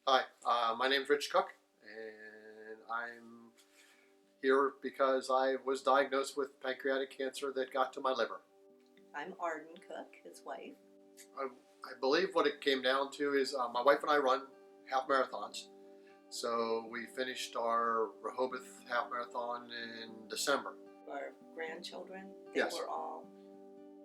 Hi, my name's Rich Cook, and I'm here because I was diagnosed with pancreatic cancer that got to my liver. I'm Arden Cook, his wife. I believe what it came down to is my wife and I run half marathons. So we finished our Rehoboth half marathon in December. Our grandchildren, they Yes. were all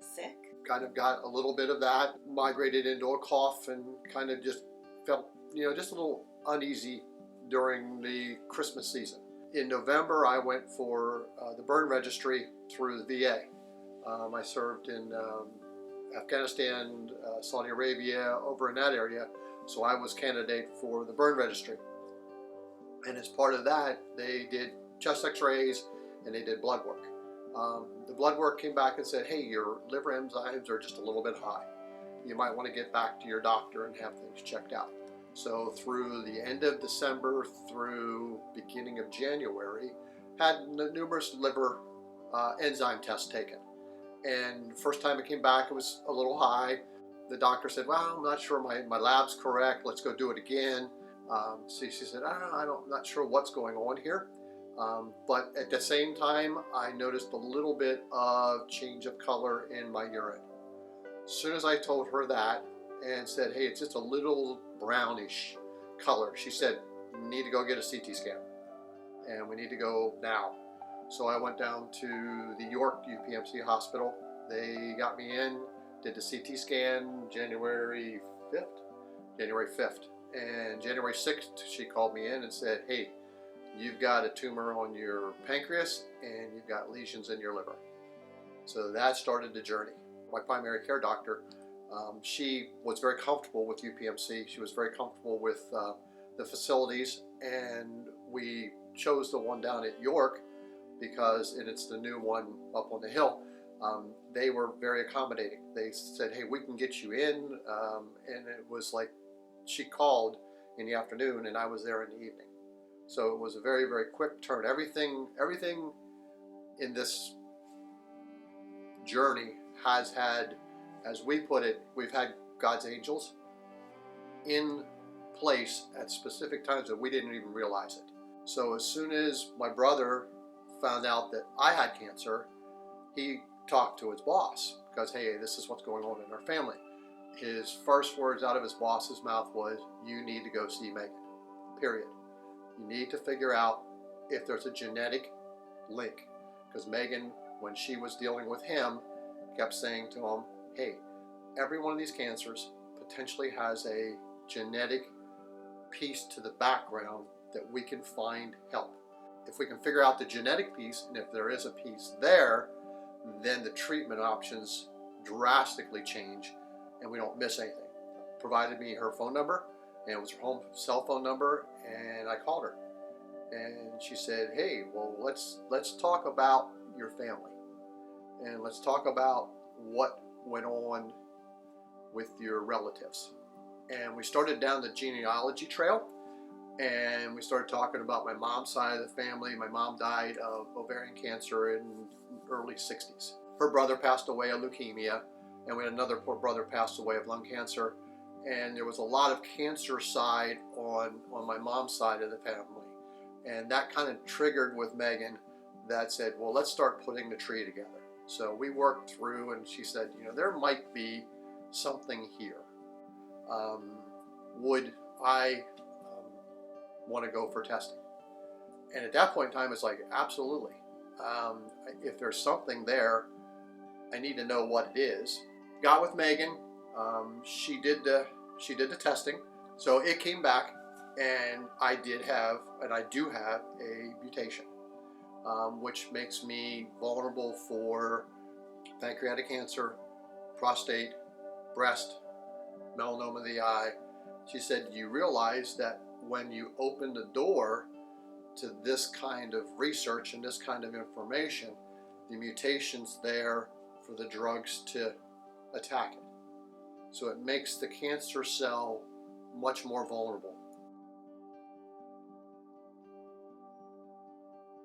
sick. Kind of got a little bit of that, migrated into a cough, and kind of just felt, just a little uneasy during the Christmas season. In November, I went for the burn registry through the VA. I served in Afghanistan, Saudi Arabia, over in that area, so I was candidate for the burn registry. And as part of that, they did chest x-rays and they did blood work. The blood work came back and said, hey, your liver enzymes are just a little bit high. You might want to get back to your doctor and have things checked out. So through the end of December through beginning of January, had numerous liver enzyme tests taken. And first time it came back, it was a little high. The doctor said, well, I'm not sure my lab's correct. Let's go do it again. So she said, I'm not sure what's going on here. But at the same time, I noticed a little bit of change of color in my urine. As soon as I told her that and said, hey, it's just a little brownish color, she said, you need to go get a CT scan. And we need to go now. So I went down to the York UPMC hospital. They got me in, did the CT scan January 5th. And January 6th, she called me in and said, hey, you've got a tumor on your pancreas and you've got lesions in your liver. So that started the journey. My primary care doctor, she was very comfortable with UPMC. She was very comfortable with the facilities, and we chose the one down at York because it's the new one up on the hill. They were very accommodating. They said, hey, we can get you in, and it was like she called in the afternoon and I was there in the evening. So it was a very, very quick turn. Everything in this journey has had, as we put it, we've had God's angels in place at specific times that we didn't even realize it. So as soon as my brother found out that I had cancer, he talked to his boss because, hey, this is what's going on in our family. His first words out of his boss's mouth was, you need to go see Megan, period. You need to figure out if there's a genetic link. Because Megan, when she was dealing with him, kept saying to him, hey, every one of these cancers potentially has a genetic piece to the background that we can find help. If we can figure out the genetic piece, and if there is a piece there, then the treatment options drastically change and we don't miss anything. Provided me her phone number, and it was her home cell phone number, and I called her. And she said, hey, well, let's talk about your family. And let's talk about what went on with your relatives. And we started down the genealogy trail, and we started talking about my mom's side of the family. My mom died of ovarian cancer in early 60s. Her brother passed away of leukemia, and we had another poor brother passed away of lung cancer. And there was a lot of cancer side on my mom's side of the family. And that kind of triggered with Megan that said, well, let's start putting the tree together. So we worked through, and she said, there might be something here. Would I want to go for testing? And at that point in time, it's like, absolutely. If there's something there, I need to know what it is. Got with Megan. She did the testing, so it came back, and I do have a mutation, which makes me vulnerable for pancreatic cancer, prostate, breast, melanoma of the eye. She said, you realize that when you open the door to this kind of research and this kind of information, the mutation's there for the drugs to attack it. So it makes the cancer cell much more vulnerable.